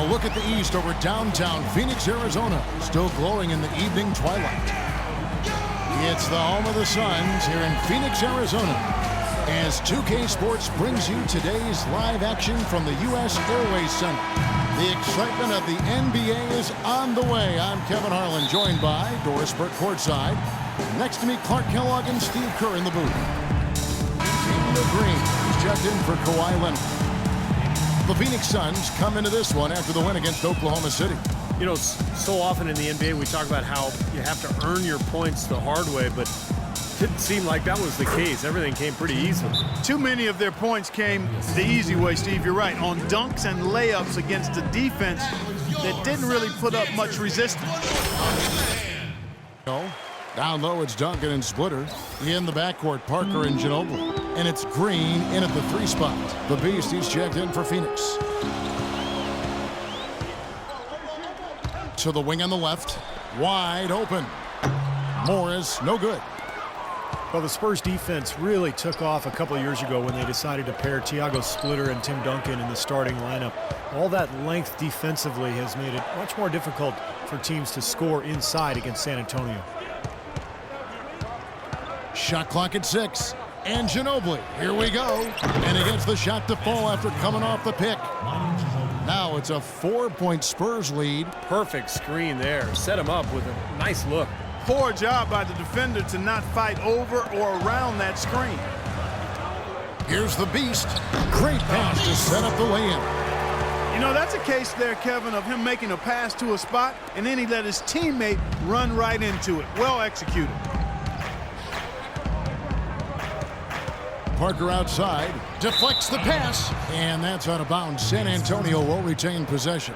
A look at the east over downtown Phoenix, Arizona, still glowing in the evening twilight. It's the home of the Suns here in Phoenix, Arizona, as 2K Sports brings you today's live action from the U.S. Airways Center. The excitement of the NBA is on the way. I'm Kevin Harlan, joined by Doris Burke courtside. Next to me, Clark Kellogg and Steve Kerr in the booth. Team the Green is checked in for Kawhi Leonard. The Phoenix Suns come into this one after the win against Oklahoma City. You know, so often in the NBA we talk about how you have to earn your points the hard way, but it didn't seem like that was the case. Everything came pretty easily. Too many of their points came the easy way, Steve. You're right. On dunks and layups against a defense that didn't really put up much resistance. Down low, it's Duncan and Splitter. In the backcourt, Parker and Ginobili. And it's Green in at the 3 spot. The Beast, he's checked in for Phoenix. To the wing on the left. Wide open. Morris, no good. Well, the Spurs defense really took off a couple of years ago when they decided to pair Thiago Splitter and Tim Duncan in the starting lineup. All that length defensively has made it much more difficult for teams to score inside against San Antonio. Shot clock at 6. And Ginobili, here we go. And he gets the shot to fall after coming off the pick. Now it's a 4-point Spurs lead. Perfect screen there. Set him up with a nice look. Poor job by the defender to not fight over or around that screen. Here's the Beast. Great pass to set up the lay-in. You know, that's a case there, Kevin, of him making a pass to a spot, and then he let his teammate run right into it. Well executed. Parker outside, deflects the pass, and that's out of bounds. San Antonio will retain possession.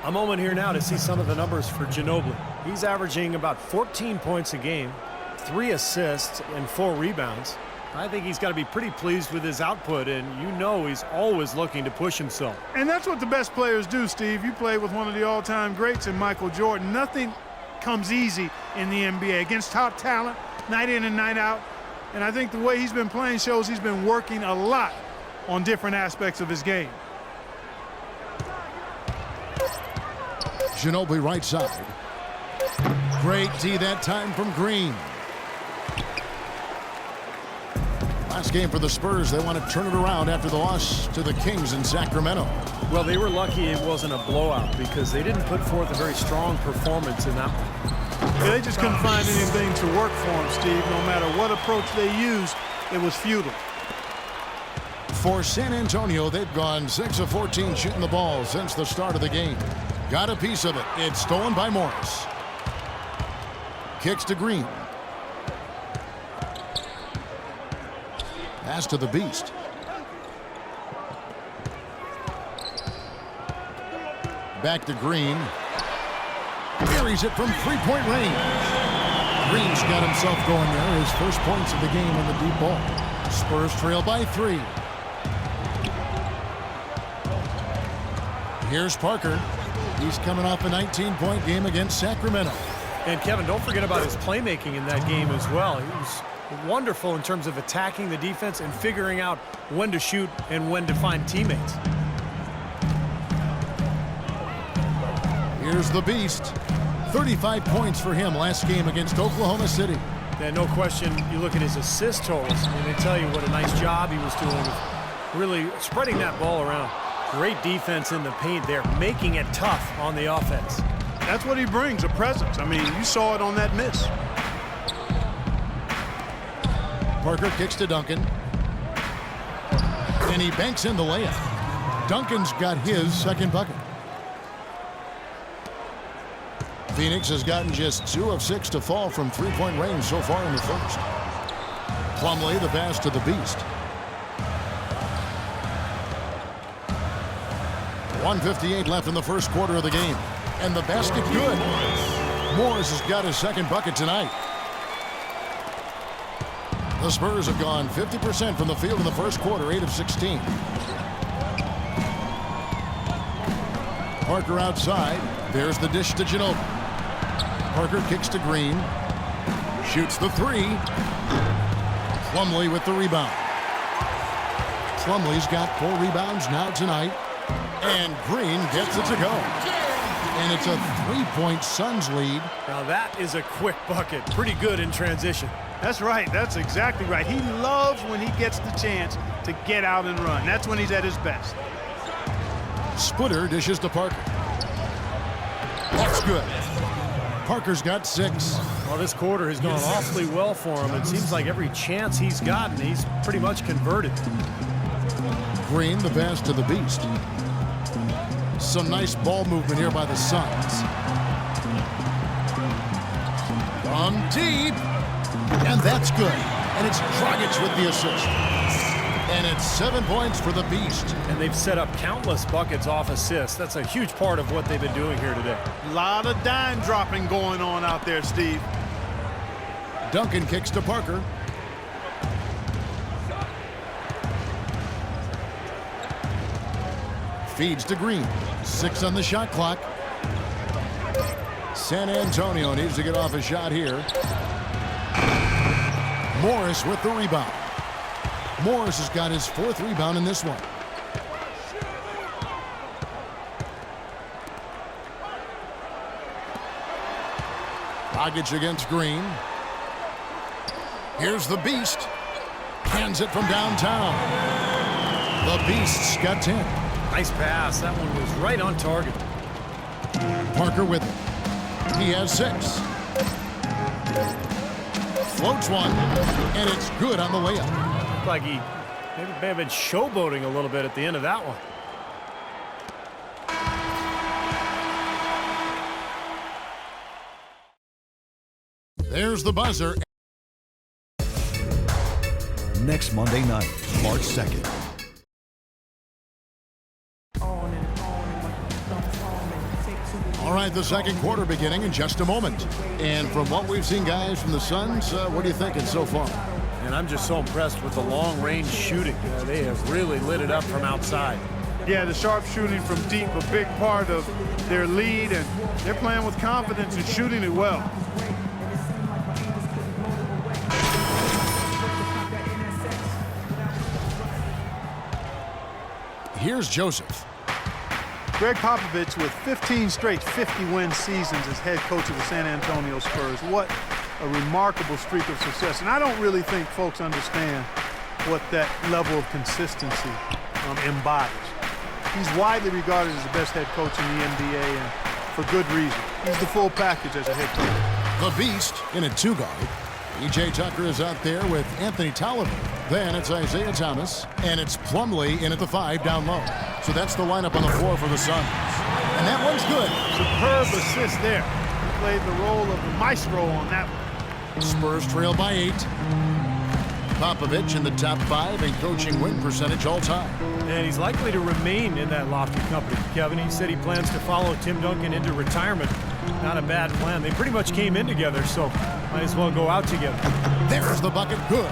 A moment here now to see some of the numbers for Ginobili. He's averaging about 14 points a game, 3 assists, and 4 rebounds. I think he's got to be pretty pleased with his output, and you know he's always looking to push himself. And that's what the best players do, Steve. You play with one of the all-time greats in Michael Jordan. Nothing comes easy in the NBA against top talent, night in and night out. And I think the way he's been playing shows he's been working a lot on different aspects of his game. Ginobili right side. Great D that time from Green. Last game for the Spurs. They want to turn it around after the loss to the Kings in Sacramento. Well, they were lucky it wasn't a blowout because they didn't put forth a very strong performance in that one. Yeah, they just couldn't find anything to work for him, Steve. No matter what approach they used, it was futile. For San Antonio, they've gone 6 of 14 shooting the ball since the start of the game. Got a piece of it. It's stolen by Morris. Kicks to Green. Pass to the Beast. Back to Green. Buries it from 3-point range. Green's got himself going there. His first points of the game on the deep ball. Spurs trail by 3. Here's Parker. He's coming off a 19-point game against Sacramento. And Kevin, don't forget about his playmaking in that game as well. He was wonderful in terms of attacking the defense and figuring out when to shoot and when to find teammates. Here's the Beast. 35 points for him last game against Oklahoma City. And no question, you look at his assist totals, and they tell you what a nice job he was doing with really spreading that ball around. Great defense in the paint there, making it tough on the offense. That's what he brings, a presence. I mean, you saw it on that miss. Parker kicks to Duncan. And he banks in the layup. Duncan's got his second bucket. Phoenix has gotten just 2 of 6 to fall from 3-point range so far in the first. Plumlee, the pass to the Beast. 1:58 left in the first quarter of the game. And the basket good. Morris has got his second bucket tonight. The Spurs have gone 50% from the field in the first quarter, 8 of 16. Parker outside. There's the dish to Ginobili. Parker kicks to Green. Shoots the 3. Plumlee with the rebound. Plumlee's got 4 rebounds now tonight. And Green gets it to go. And it's a 3-point Suns lead. Now that is a quick bucket. Pretty good in transition. That's right. That's exactly right. He loves when he gets the chance to get out and run. That's when he's at his best. Splitter dishes to Parker. That's good. Parker's got 6. Well, this quarter has gone awfully well for him. It seems like every chance he's gotten, he's pretty much converted. Green, the pass to the Beast. Some nice ball movement here by the Suns. From deep. And that's good. And it's Dragic with the assist. And it's 7 points for the Beast. And they've set up countless buckets off assists. That's a huge part of what they've been doing here today. A lot of dime dropping going on out there, Steve. Duncan kicks to Parker. Feeds to Green. 6 on the shot clock. San Antonio needs to get off a shot here. Morris with the rebound. Morris has got his 4th rebound in this one. Dragic against Green. Here's the Beast. Hands it from downtown. The Beast's got 10. Nice pass. That one was right on target. Parker with it. He has 6. Floats one, and it's good on the layup. Looked like he maybe may have been showboating a little bit at the end of that one. There's the buzzer. Next Monday night, March 2nd. All right, the second quarter beginning in just a moment. And from what we've seen, guys, from the Suns, what are you thinking so far? And I'm just so impressed with the long-range shooting. They have really lit it up from outside. Yeah, the sharp shooting from deep, a big part of their lead, and they're playing with confidence and shooting it well. Here's Joseph. Greg Popovich with 15 straight 50-win seasons as head coach of the San Antonio Spurs. What a remarkable streak of success. And I don't really think folks understand what that level of consistency embodies. He's widely regarded as the best head coach in the NBA, and for good reason. He's the full package as a head coach. The Beast in a 2-guard. E.J. Tucker is out there with Anthony Tolliver. Then it's Isaiah Thomas, and it's Plumlee in at the 5 down low. So that's the lineup on the floor for the Suns. And that one's good. Superb assist there. He played the role of the maestro on that one. Spurs trail by 8. Popovich in the top 5 in coaching win percentage all time. And he's likely to remain in that lofty company. Kevin, he said he plans to follow Tim Duncan into retirement. Not a bad plan. They pretty much came in together, so might as well go out together. There's the bucket. Good.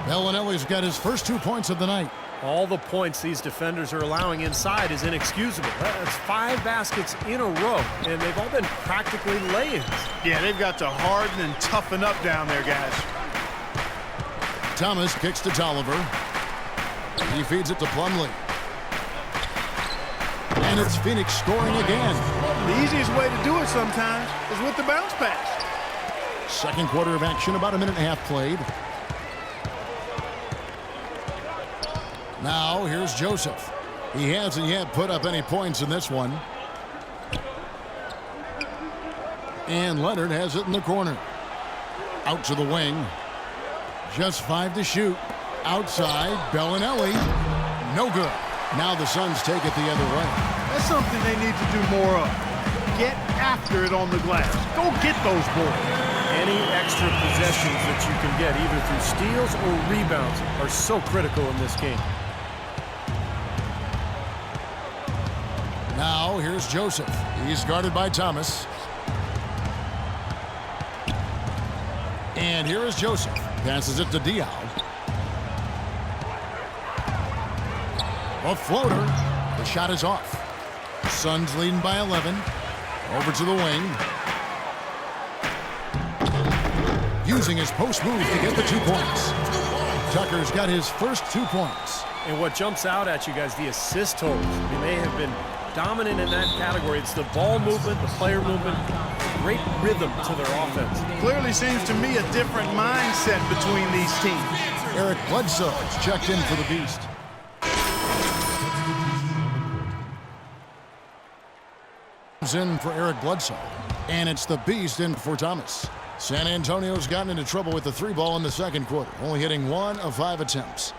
Bellinelli's got his first 2 points of the night. All the points these defenders are allowing inside is inexcusable. That's 5 baskets in a row, and they've all been practically lay-ins. Yeah, they've got to harden and toughen up down there, guys. Thomas kicks to Tolliver. He feeds it to Plumlee. And it's Phoenix scoring again. The easiest way to do it sometimes is with the bounce pass. Second quarter of action, about a minute and a half played. Now, here's Joseph. He hasn't yet put up any points in this one. And Leonard has it in the corner. Out to the wing. Just 5 to shoot. Outside, Bellinelli. No good. Now the Suns take it the other way. That's something they need to do more of. Get after it on the glass. Go get those boards. Any extra possessions that you can get, either through steals or rebounds, are so critical in this game. Now, here's Joseph. He's guarded by Thomas. And here is Joseph. Passes it to Diaw. A floater. The shot is off. Suns leading by 11. Over to the wing. Using his post move to get the 2 points. Tucker's got his first 2 points. And what jumps out at you guys, the assist totals. I mean, they have been dominant in that category. It's the ball movement, the player movement, great rhythm to their offense. Clearly seems to me a different mindset between these teams. Eric Bledsoe is checked in for the Beast. In for Eric Bledsoe. And it's the Beast in for Thomas. San Antonio's gotten into trouble with the 3-ball in the second quarter, only hitting 1 of 5 attempts.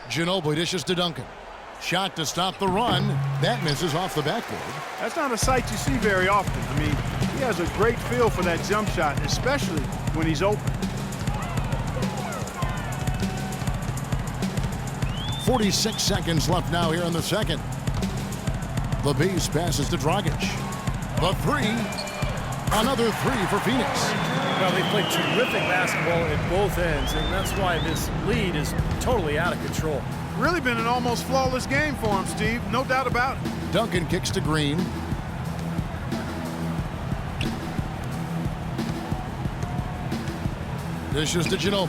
Ginobili dishes to Duncan. Shot to stop the run. That misses off the backboard. That's not a sight you see very often. I mean, he has a great feel for that jump shot, especially when he's open. 46 seconds left now here in the second. The Beast passes to Dragic. The 3. Another 3 for Phoenix. Well, they played terrific basketball at both ends, and that's why this lead is totally out of control. Really been an almost flawless game for him, Steve. No doubt about it. Duncan kicks to Green. Dishes to Ginobili.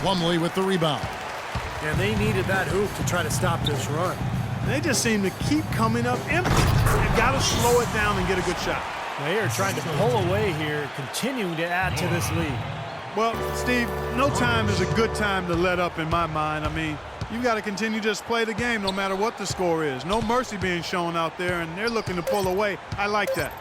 Plumlee with the rebound. And they needed that hoop to try to stop this run. They just seem to keep coming up empty. They've got to slow it down and get a good shot. They are trying to pull away here, continuing to add to this lead. Well, Steve, no time is a good time to let up in my mind. I mean, you've got to continue to just play the game no matter what the score is. No mercy being shown out there, and they're looking to pull away. I like that.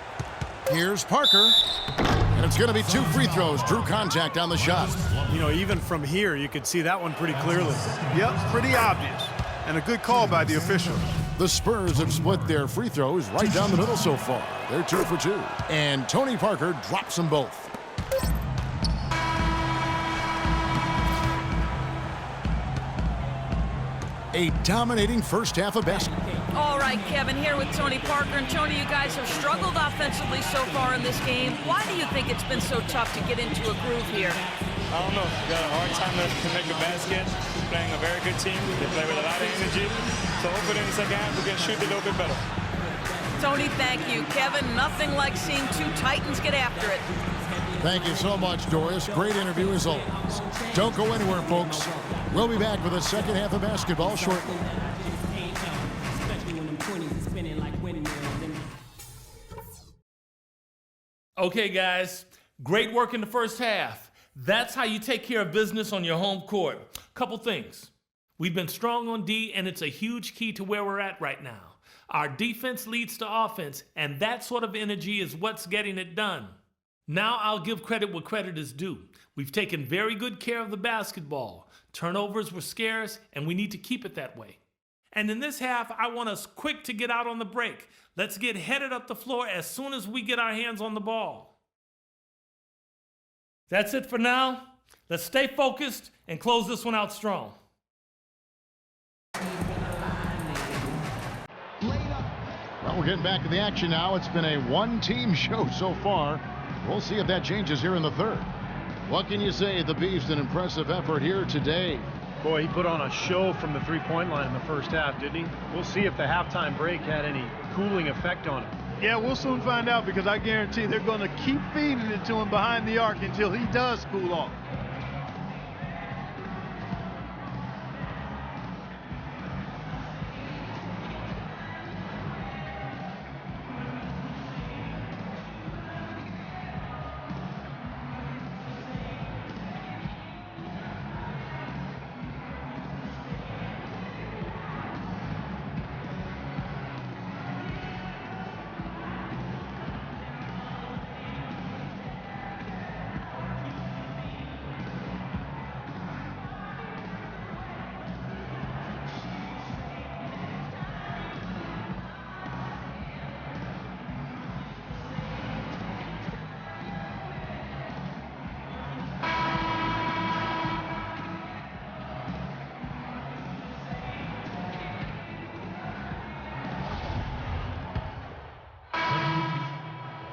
Here's Parker. And it's going to be 2 free throws. Drew contact on the shot. You know, even from here, you could see that one pretty clearly. Yep, pretty obvious. And a good call by the officials. The Spurs have split their free throws right down the middle so far. They're 2 for 2. And Tony Parker drops them both. A dominating first half of basketball. All right, Kevin, here with Tony Parker. And Tony, you guys have struggled offensively so far in this game. Why do you think it's been so tough to get into a groove here? I don't know. We got a hard time to make a basket. Playing a very good team. They play with a lot of energy. So hopefully in the second half we can shoot a little bit better. Tony, thank you. Kevin, nothing like seeing 2 Titans get after it. Thank you so much, Doris. Great interview as always. Don't go anywhere, folks. We'll be back with the second half of basketball shortly. Okay, guys, great work in the first half. That's how you take care of business on your home court. Couple things. We've been strong on D, and it's a huge key to where we're at right now. Our defense leads to offense, and that sort of energy is what's getting it done. Now I'll give credit where credit is due. We've taken very good care of the basketball. Turnovers were scarce, and we need to keep it that way. And in this half, I want us quick to get out on the break. Let's get headed up the floor as soon as we get our hands on the ball. That's it for now. Let's stay focused and close this one out strong. Well, we're getting back to the action now. It's been a one-team show so far. We'll see if that changes here in the third. What can you say? The Beast, an impressive effort here today. Boy, he put on a show from the three-point line in the first half, didn't he? We'll see if the halftime break had any cooling effect on him. Yeah, we'll soon find out, because I guarantee they're going to keep feeding it to him behind the arc until he does cool off.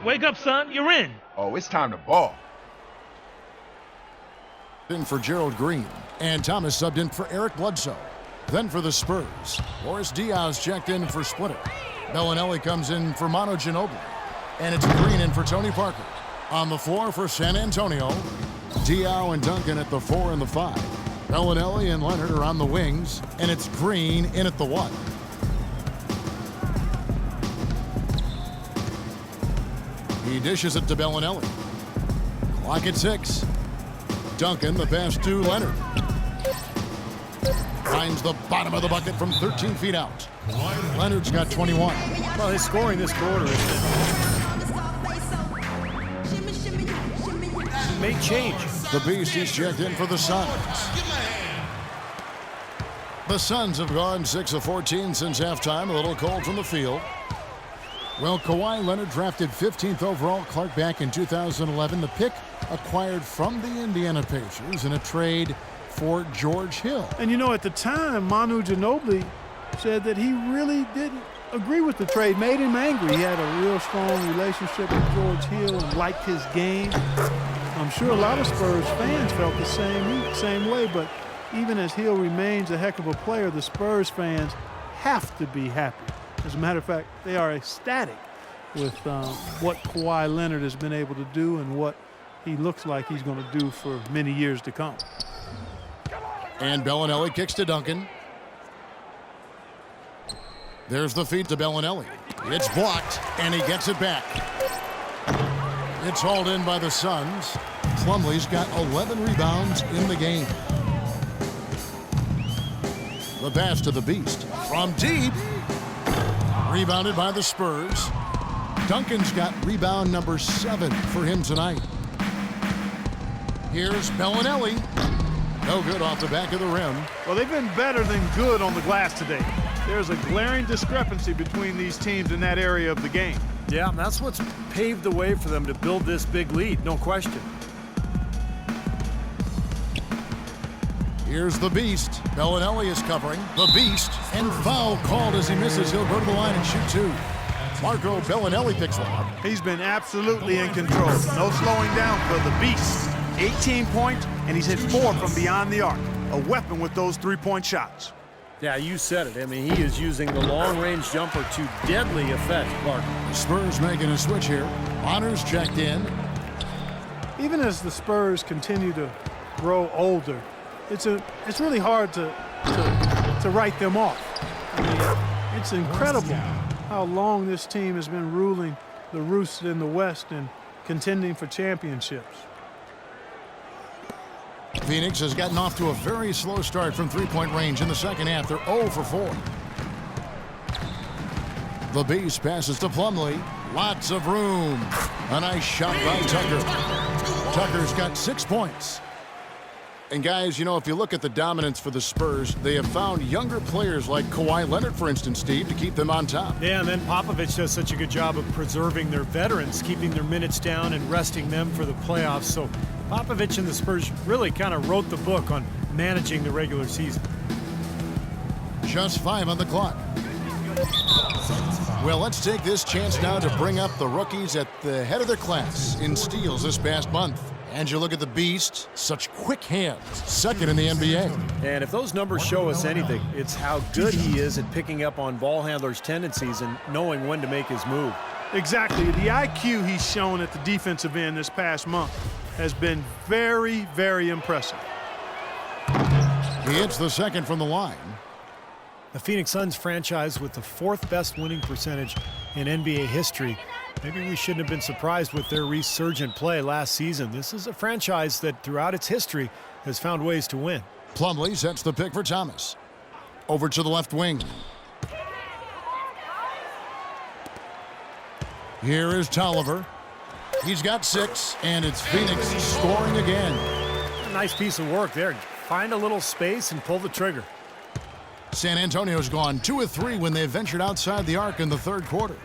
Wake up, son. You're in. Oh, it's time to ball. In for Gerald Green, and Thomas subbed in for Eric Bledsoe. Then for the Spurs, Boris Diaz checked in for Splitter. Bellinelli comes in for Manu Ginobili. And it's Green in for Tony Parker. On the floor for San Antonio, Diao and Duncan at the 4 and the 5. Bellinelli and Leonard are on the wings, and it's Green in at the 1. He dishes it to Bellinelli. Clock at 6. Duncan, the pass to Leonard. Finds the bottom of the bucket from 13 feet out. Leonard's got 21. Well, his scoring this quarter may change. The Beast is checked in for the Suns. The Suns have gone 6 of 14 since halftime. A little cold from the field. Well, Kawhi Leonard drafted 15th overall, Clark, back in 2011. The pick acquired from the Indiana Pacers in a trade for George Hill. And you know, at the time, Manu Ginobili said that he really didn't agree with the trade, made him angry. He had a real strong relationship with George Hill and liked his game. I'm sure a lot of Spurs fans felt the same way, but even as Hill remains a heck of a player, the Spurs fans have to be happy. As a matter of fact, they are ecstatic with what Kawhi Leonard has been able to do and what he looks like he's going to do for many years to come. And Bellinelli kicks to Duncan. There's the feed to Bellinelli. It's blocked, and he gets it back. It's hauled in by the Suns. Plumlee's got 11 rebounds in the game. The pass to the Beast from deep. Rebounded by the Spurs. Duncan's got rebound number 7 for him tonight. Here's Bellinelli. No good off the back of the rim. Well, they've been better than good on the glass today. There's a glaring discrepancy between these teams in that area of the game. Yeah, that's what's paved the way for them to build this big lead, no question. Here's the Beast. Bellinelli is covering. The Beast. And foul called as he misses. He'll go to the line and shoot 2. Marco Bellinelli picks one up. He's been absolutely in control. No slowing down for the Beast. 18 points, and he's hit 4 from beyond the arc. A weapon with those three-point shots. Yeah, you said it. I mean, he is using the long-range jumper to deadly effect, Clark. The Spurs making a switch here. Honors checked in. Even as the Spurs continue to grow older, it's really hard to write them off. I mean, it's incredible how long this team has been ruling the roost in the West and contending for championships. Phoenix has gotten off to a very slow start from three-point range in the second half. They're 0 for 4. The Beast passes to Plumlee. Lots of room. A nice shot by Tucker. Tucker's got 6 points. And guys, you know, if you look at the dominance for the Spurs, they have found younger players like Kawhi Leonard, for instance, Steve, to keep them on top. Yeah, and then Popovich does such a good job of preserving their veterans, keeping their minutes down and resting them for the playoffs. So Popovich and the Spurs really kind of wrote the book on managing the regular season. Just 5 on the clock. Well, let's take this chance now to bring up the rookies at the head of their class in steals this past month. And you look at the Beast, such quick hands, second in the NBA. And if those numbers show us anything, it's how good he is at picking up on ball handlers' tendencies and knowing when to make his move. Exactly. The IQ he's shown at the defensive end this past month has been very, very impressive. He hits the second from the line. The Phoenix Suns franchise with the 4th best winning percentage in NBA history. Maybe we shouldn't have been surprised with their resurgent play last season. This is a franchise that throughout its history has found ways to win. Plumlee sets the pick for Thomas. Over to the left wing. Here is Tolliver. He's got 6, and it's Phoenix scoring again. A nice piece of work there. Find a little space and pull the trigger. San Antonio's gone 2 of 3 when they ventured outside the arc in the third quarter.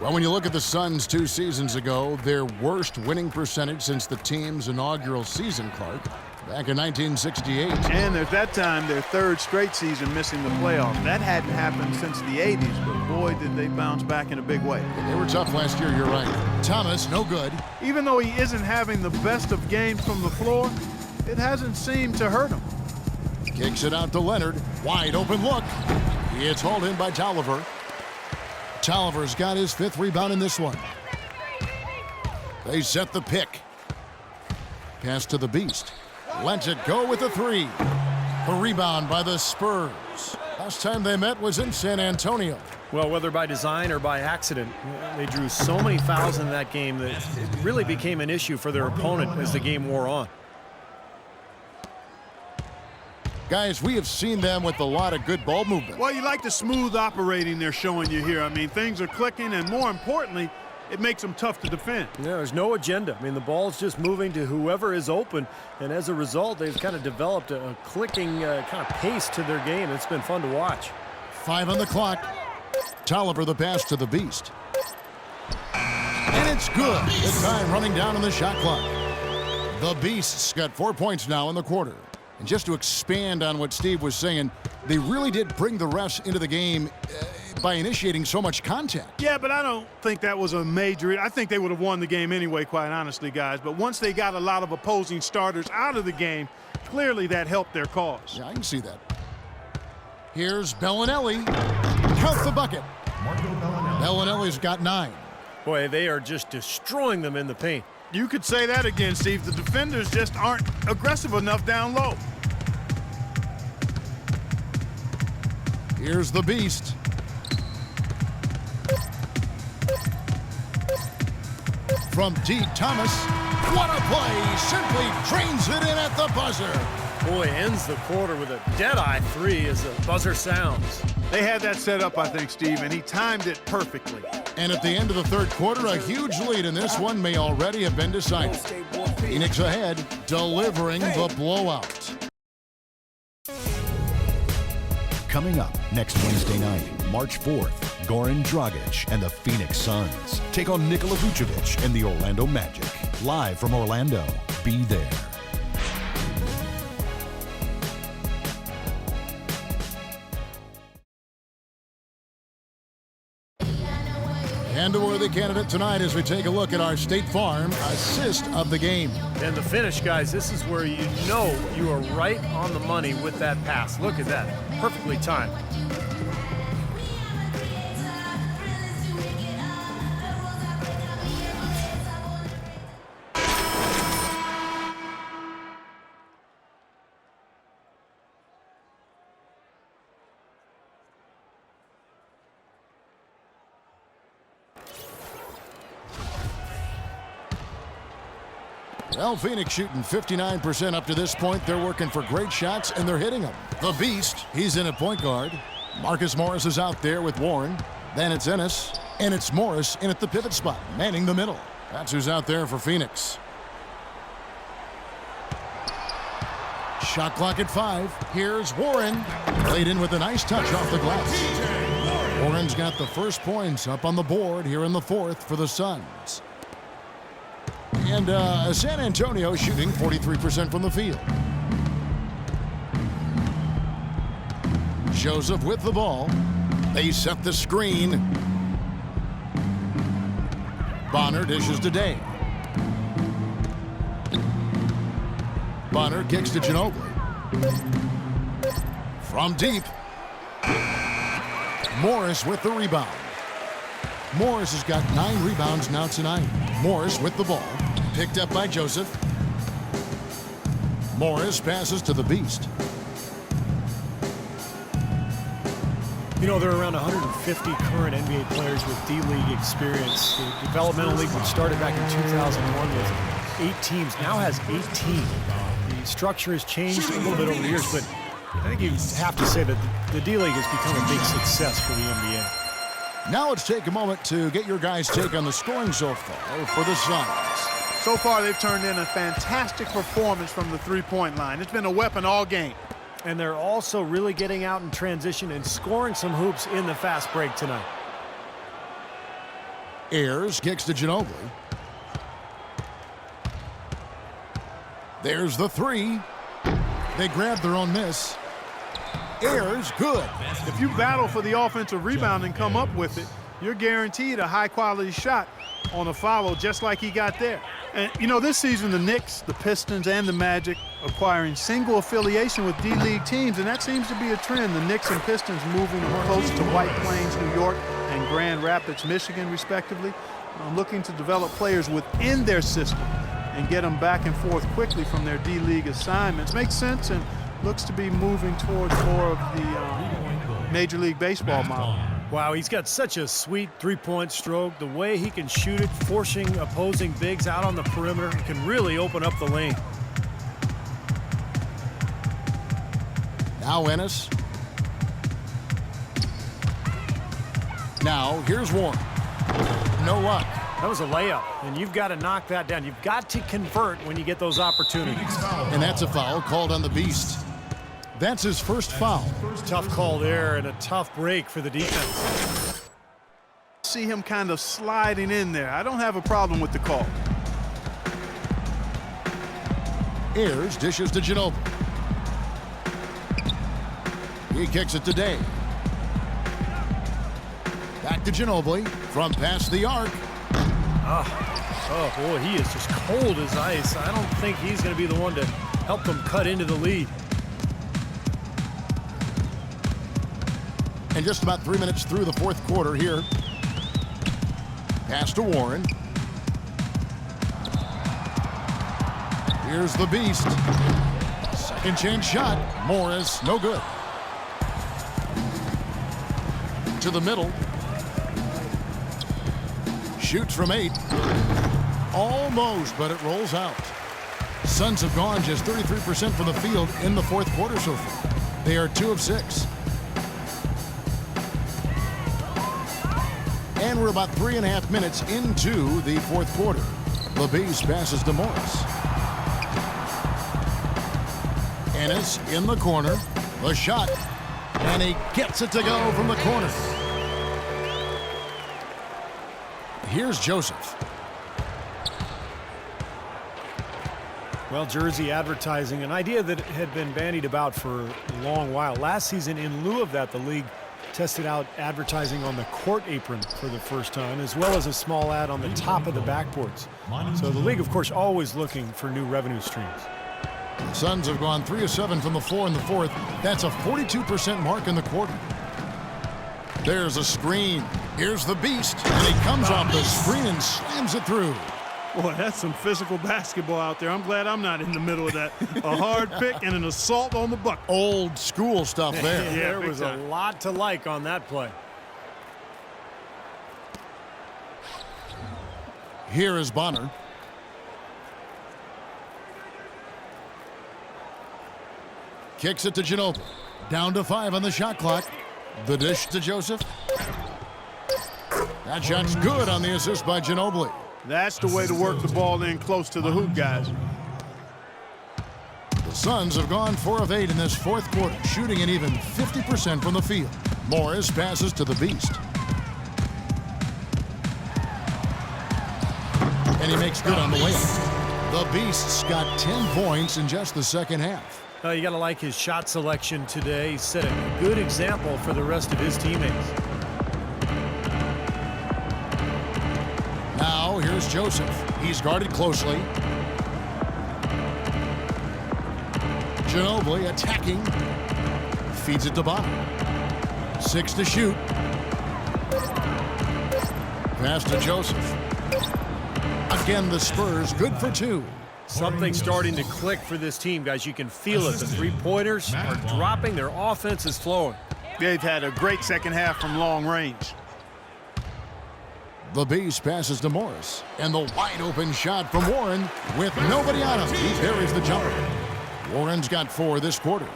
Well, when you look at the Suns 2 seasons ago, their worst winning percentage since the team's inaugural season, Clark, back in 1968. And at that time, their 3rd straight season missing the playoffs. That hadn't happened since the 80s, but boy, did they bounce back in a big way. They were tough last year, you're right. Thomas, no good. Even though he isn't having the best of games from the floor, it hasn't seemed to hurt him. Kicks it out to Leonard. Wide open look. It's hauled in by Tolliver. Tolliver's got his 5th rebound in this one. They set the pick. Pass to the Beast. Lets it go with the 3. The rebound by the Spurs. Last time they met was in San Antonio. Well, whether by design or by accident, they drew so many fouls in that game that it really became an issue for their opponent as the game wore on. Guys, we have seen them with a lot of good ball movement. Well, you like the smooth operating they're showing you here. I mean, things are clicking, and more importantly, it makes them tough to defend. Yeah, there's no agenda. I mean, the ball's just moving to whoever is open, and as a result, they've kind of developed a clicking kind of pace to their game. It's been fun to watch. 5 on the clock. Tolliver the pass to the Beast. And it's good. The time running down on the shot clock. The Beast's got 4 points now in the quarter. And just to expand on what Steve was saying, they really did bring the refs into the game by initiating so much contact. Yeah, but I don't think that was a major. I think they would have won the game anyway, quite honestly, guys. But once they got a lot of opposing starters out of the game, clearly that helped their cause. Yeah, I can see that. Here's Bellinelli. Count the bucket. Bellinelli's got 9. Boy, they are just destroying them in the paint. You could say that again, Steve. The defenders just aren't aggressive enough down low. Here's the Beast. From D. Thomas. What a play. Simply drains it in at the buzzer. Boy, ends the quarter with a dead-eye 3 as the buzzer sounds. They had that set up, I think, Steve, and he timed it perfectly. And at the end of the third quarter, a huge lead in this one may already have been decided. Phoenix ahead, delivering the blowout. Coming up next Wednesday night, March 4th, Goran Dragic and the Phoenix Suns take on Nikola Vucevic and the Orlando Magic. Live from Orlando, be there. And a worthy candidate tonight as we take a look at our State Farm assist of the game. And the finish, guys, this is where you know you are right on the money with that pass. Look at that. Perfectly timed. Well, Phoenix shooting 59% up to this point. They're working for great shots, and they're hitting them. The Beast, he's in at point guard. Marcus Morris is out there with Warren. Then it's Ennis, and it's Morris in at the pivot spot, manning the middle. That's who's out there for Phoenix. Shot clock at 5. Here's Warren. Laid in with a nice touch off the glass. Warren's got the first points up on the board here in the fourth for the Suns. And San Antonio shooting 43% from the field. Joseph with the ball. They set the screen. Bonner dishes to Day. Bonner kicks to Ginobili. From deep. Morris with the rebound. Morris has got 9 rebounds now tonight. Morris with the ball. Picked up by Joseph. Morris passes to the Beast. You know, there are around 150 current NBA players with D-League experience. The developmental league, which started back in 2001 with 8 teams, now has 18. The structure has changed a little bit over the years, but I think you have to say that the D-League has become a big success for the NBA. Now let's take a moment to get your guys' take on the scoring so far for the Suns. So far, they've turned in a fantastic performance from the three-point line. It's been a weapon all game. And they're also really getting out in transition and scoring some hoops in the fast break tonight. Ayers kicks to Ginobili. There's the 3. They grab their own miss. Ayers, good. If you battle for the offensive rebound and come up with it, you're guaranteed a high-quality shot on a follow just like he got there. And, you know, this season the Knicks, the Pistons, and the Magic acquiring single affiliation with D-League teams, and that seems to be a trend. The Knicks and Pistons moving close to White Plains, New York, and Grand Rapids, Michigan, respectively, looking to develop players within their system and get them back and forth quickly from their D-League assignments. Makes sense and looks to be moving towards more of the Major League Baseball model. Wow, he's got such a sweet three-point stroke. The way he can shoot it, forcing opposing bigs out on the perimeter, can really open up the lane. Now Ennis. Now here's Warren. No luck. That was a layup, and you've got to knock that down. You've got to convert when you get those opportunities. And that's a foul called on the Beast. That's his first foul. Tough call there and a tough break for the defense. See him kind of sliding in there. I don't have a problem with the call. Ayers dishes to Ginobili. He kicks it to Day. Back to Ginobili from past the arc. Oh, boy, he is just cold as ice. I don't think he's going to be the one to help them cut into the lead. And just about 3 minutes through the fourth quarter here. Pass to Warren. Here's the Beast. Second chance shot. Morris, no good. To the middle. Shoots from 8. Almost, but it rolls out. Suns have gone just 33% from the field in the fourth quarter so far. They are 2 of 6. And we're about 3.5 minutes into the fourth quarter. The Beast passes to Morris. Ennis in the corner. The shot. And he gets it to go from the corner. Here's Joseph. Well, jersey advertising, an idea that had been bandied about for a long while. Last season, in lieu of that, the league tested out advertising on the court apron for the first time, as well as a small ad on the top of the backboards. So the league, of course, always looking for new revenue streams. The Suns have gone 3 of 7 from the floor in the fourth. That's a 42% mark in the quarter. There's a screen. Here's the Beast, and he comes off the screen and slams it through. Boy, that's some physical basketball out there. I'm glad I'm not in the middle of that. A hard pick and an assault on the bucket. Old school stuff there. Yeah, there was a lot to like on that play. Here is Bonner. Kicks it to Ginobili. Down to 5 on the shot clock. The dish to Joseph. That shot's good on the assist by Ginobili. That's the way to work the ball in close to the hoop, guys. The Suns have gone 4 of 8 in this fourth quarter, shooting an even 50% from the field. Morris passes to the Beast. And he makes good on the layup. The Beast's got 10 points in just the second half. You got to like his shot selection today. He set a good example for the rest of his teammates. Now here's Joseph. He's guarded closely. Ginobili attacking. Feeds it to Bonner. 6 to shoot. Pass to Joseph. Again, the Spurs good for 2. Something starting to click for this team, guys. You can feel it. The three-pointers are dropping. Their offense is flowing. They've had a great second half from long range. The Beast passes to Morris. And the wide-open shot from Warren with nobody on him. He buries the jumper. Warren's got 4 this quarter.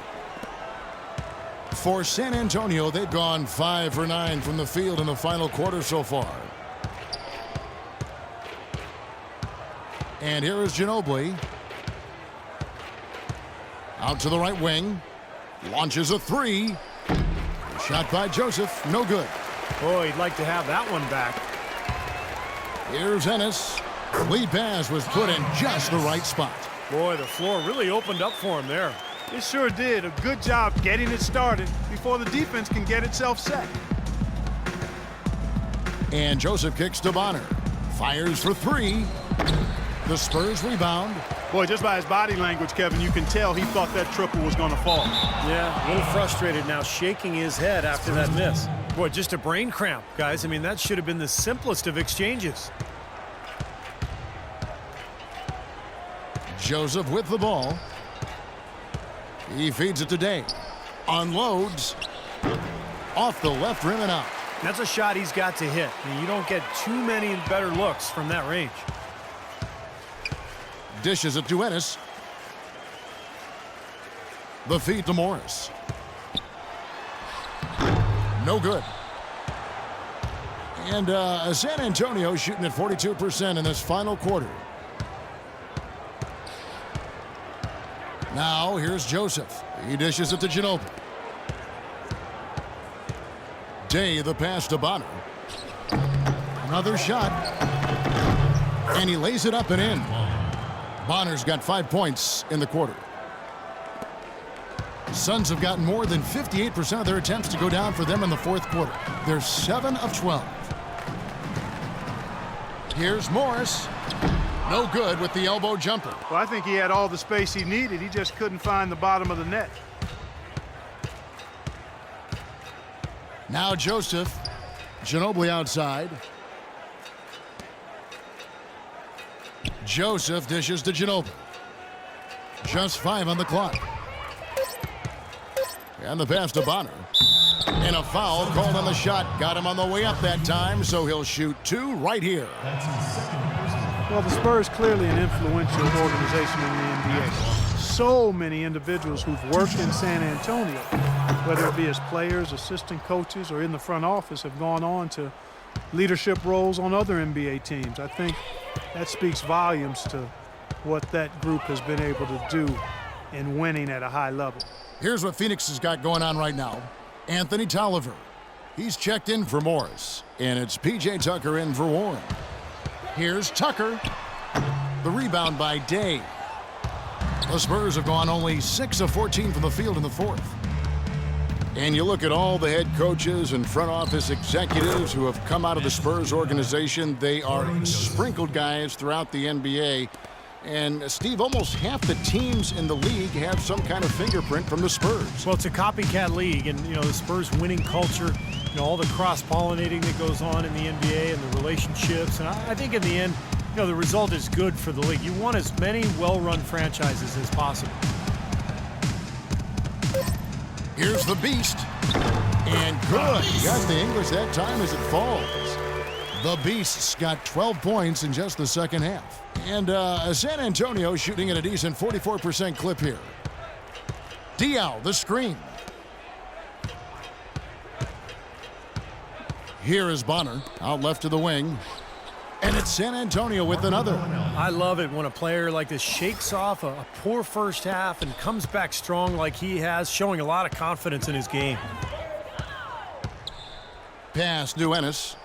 For San Antonio, they've gone 5 for 9 from the field in the final quarter so far. And here is Ginobili. Out to the right wing. Launches a 3. Shot by Joseph. No good. Boy, he'd like to have that one back. Here's Ennis. Lead pass was put in just the right spot. Boy, the floor really opened up for him there. It sure did. A good job getting it started before the defense can get itself set. And Joseph kicks to Bonner. Fires for 3. The Spurs rebound. Boy, just by his body language, Kevin, you can tell he thought that triple was going to fall. Yeah, a little frustrated now, shaking his head after that miss. Boy, just a brain cramp, guys. I mean, that should have been the simplest of exchanges. Joseph with the ball. He feeds it to Day. Unloads. Off the left rim and out. That's a shot he's got to hit. I mean, you don't get too many better looks from that range. Dishes it to Ennis. The feed to Morris. No good. And San Antonio shooting at 42% in this final quarter. Now here's Joseph. He dishes it to Ginobili. Day the pass to Bonner. Another shot. And he lays it up and in. Bonner's got 5 points in the quarter. Suns have gotten more than 58% of their attempts to go down for them in the fourth quarter. They're 7 of 12. Here's Morris. No good with the elbow jumper. Well, I think he had all the space he needed. He just couldn't find the bottom of the net. Now Joseph. Ginobili outside. Joseph dishes to Ginobili. Just 5 on the clock. And the pass to Bonner. And a foul called on the shot. Got him on the way up that time, so he'll shoot 2 right here. Well, the Spurs clearly an influential organization in the NBA. So many individuals who've worked in San Antonio, whether it be as players, assistant coaches, or in the front office, have gone on to leadership roles on other NBA teams. I think that speaks volumes to what that group has been able to do in winning at a high level. Here's what Phoenix has got going on right now. Anthony Tolliver. He's checked in for Morris. And it's P.J. Tucker in for Warren. Here's Tucker. The rebound by Day. The Spurs have gone only 6 of 14 from the field in the fourth. And you look at all the head coaches and front office executives who have come out of the Spurs organization. They are sprinkled guys throughout the NBA. And, Steve, almost half the teams in the league have some kind of fingerprint from the Spurs. Well, it's a copycat league, and, you know, the Spurs winning culture, you know, all the cross-pollinating that goes on in the NBA and the relationships. And I think in the end, you know, the result is good for the league. You want as many well-run franchises as possible. Here's the Beast. And good. He got the English that time as it falls. The Beast's got 12 points in just the second half. And San Antonio shooting at a decent 44% clip here. Diaw, the screen. Here is Bonner, out left to the wing. And it's San Antonio with another. I love it when a player like this shakes off a poor first half and comes back strong like he has, showing a lot of confidence in his game. Pass to Ennis.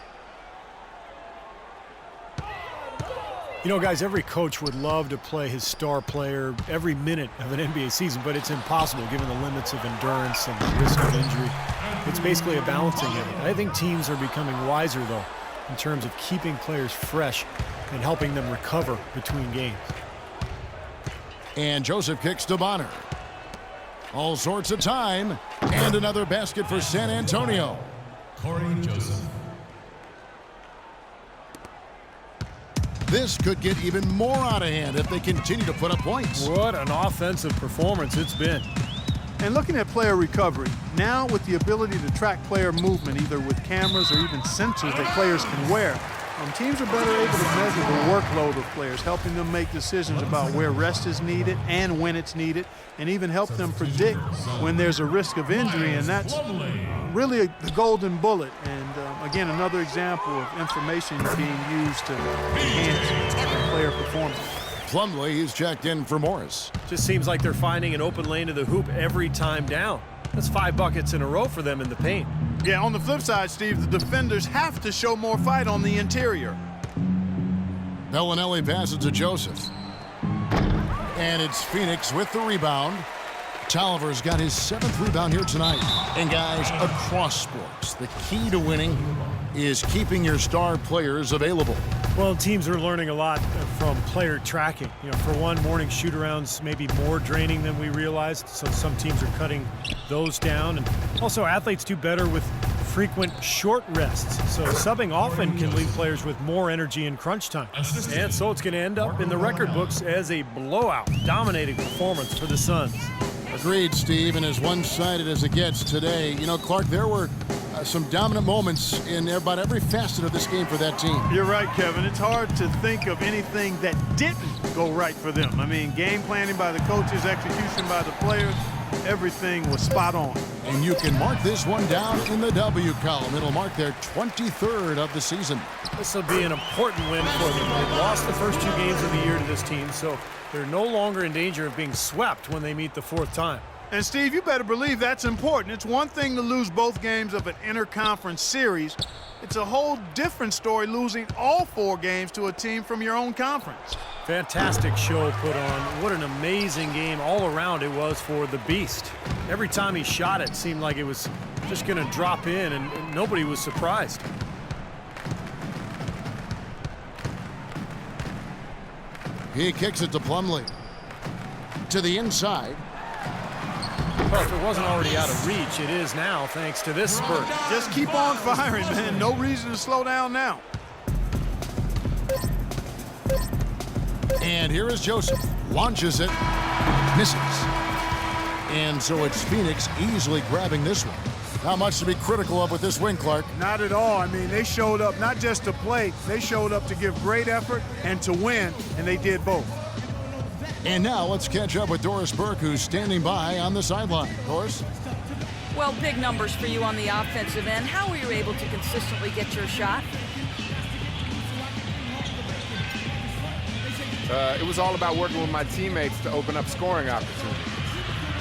You know, guys, every coach would love to play his star player every minute of an NBA season, but it's impossible given the limits of endurance and the risk of injury. It's basically a balancing act. I think teams are becoming wiser, though, in terms of keeping players fresh and helping them recover between games. And Joseph kicks to Bonner. All sorts of time. And another basket for San Antonio. Corey Joseph. This could get even more out of hand if they continue to put up points. What an offensive performance it's been. And looking at player recovery, now with the ability to track player movement, either with cameras or even sensors that players can wear, teams are better able to measure the workload of players, helping them make decisions about where rest is needed and when it's needed, and even help them predict when there's a risk of injury, and that's really the golden bullet. And again, another example of information being used to enhance player performance. Plumlee, he's checked in for Morris. Just seems like they're finding an open lane to the hoop every time down. That's 5 buckets in a row for them in the paint. Yeah, on the flip side, Steve, the defenders have to show more fight on the interior. Bellinelli passes to Joseph. And it's Phoenix with the rebound. Tolliver's got his 7th rebound here tonight. And guys, across sports, the key to winning is keeping your star players available. Well, teams are learning a lot from player tracking. You know, for one, morning shoot-arounds may be more draining than we realized, so some teams are cutting those down. And also, athletes do better with frequent short rests, so subbing often can leave players with more energy in crunch time. And so it's going to end up in the record books as a blowout, dominating performance for the Suns. Agreed, Steve, and as one-sided as it gets today. You know, Clark, there were some dominant moments in about every facet of this game for that team. You're right, Kevin. It's hard to think of anything that didn't go right for them. I mean, game planning by the coaches, execution by the players, everything was spot on. And you can mark this one down in the W column. It'll mark their 23rd of the season. This will be an important win for them. They've lost the first 2 games of the year to this team, so they're no longer in danger of being swept when they meet the 4th time. And, Steve, you better believe that's important. It's one thing to lose both games of an interconference series. It's a whole different story losing all 4 games to a team from your own conference. Fantastic show put on. What an amazing game all around it was for the Beast. Every time he shot it seemed like it was just going to drop in, and nobody was surprised. He kicks it to Plumlee. To the inside. Well, if it wasn't already out of reach, it is now thanks to this spurt. Just keep on firing, man. No reason to slow down now. And here is Joseph. Launches it. Misses. And so it's Phoenix easily grabbing this one. Not much to be critical of with this win, Clark. Not at all. I mean, they showed up not just to play. They showed up to give great effort and to win, and they did both. And now let's catch up with Doris Burke, who's standing by on the sideline. Doris? Well, big numbers for you on the offensive end. How were you able to consistently get your shot? It was all about working with my teammates to open up scoring opportunities.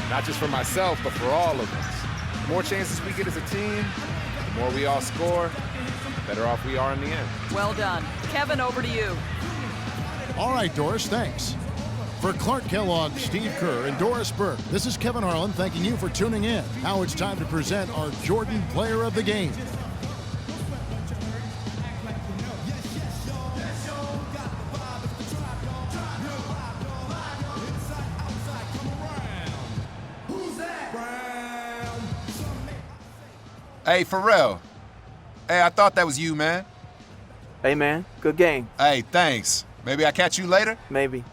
Not just for myself, but for all of us. The more chances we get as a team, the more we all score, the better off we are in the end. Well done. Kevin, over to you. All right, Doris, thanks. For Clark Kellogg, Steve Kerr, and Doris Burke, this is Kevin Harlan thanking you for tuning in. Now it's time to present our Jordan Player of the Game. Hey, Pharrell. Hey, I thought that was you, man. Hey, man. Good game. Hey, thanks. Maybe I catch you later? Maybe.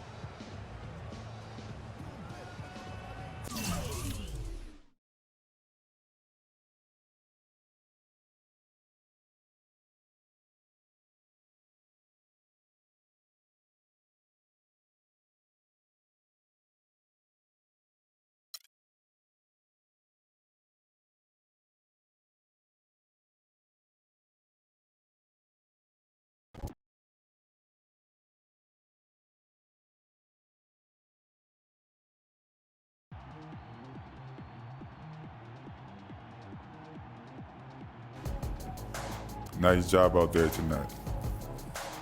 Nice job out there tonight.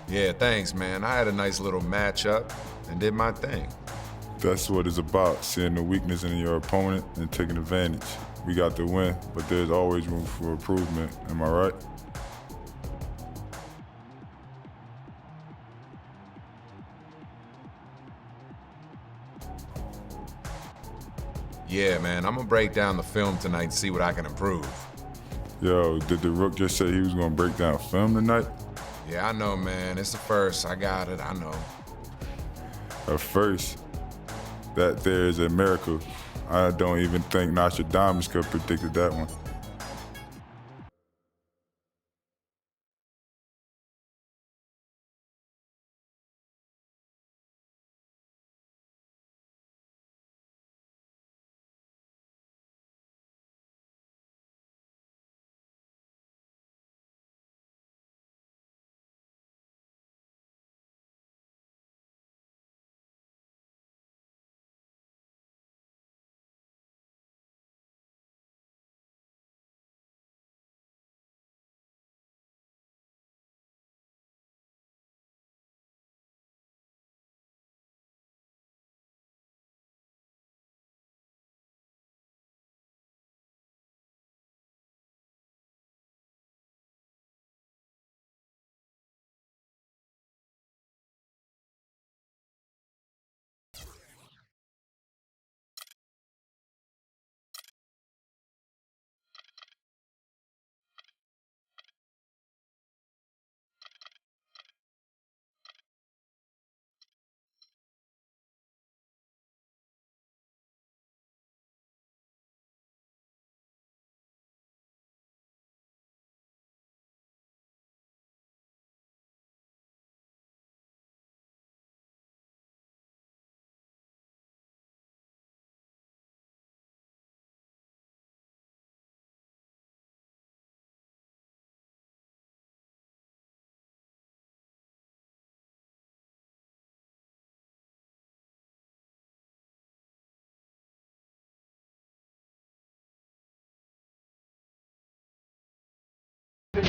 Yeah, thanks, man. I had a nice little matchup and did my thing. That's what it's about, seeing the weakness in your opponent and taking advantage. We got the win, but there's always room for improvement. Am I right? Yeah, man, I'm gonna break down the film tonight and see what I can improve. Yo, did the Rook just say he was gonna break down film tonight? Yeah, I know, man. It's the first. I got it. I know. A first? That there is a miracle. I don't even think Nostradamus could have predicted that one.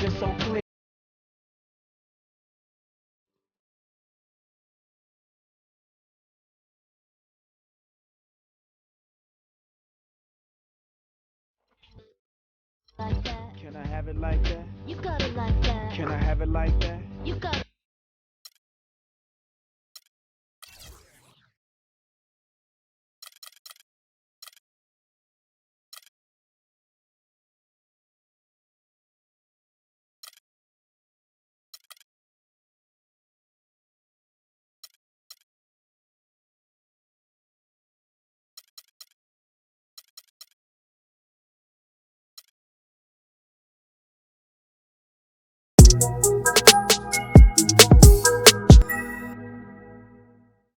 vision so clear. Like that. Can I have it like that? You got it like that. Can I have it like that? You got it. You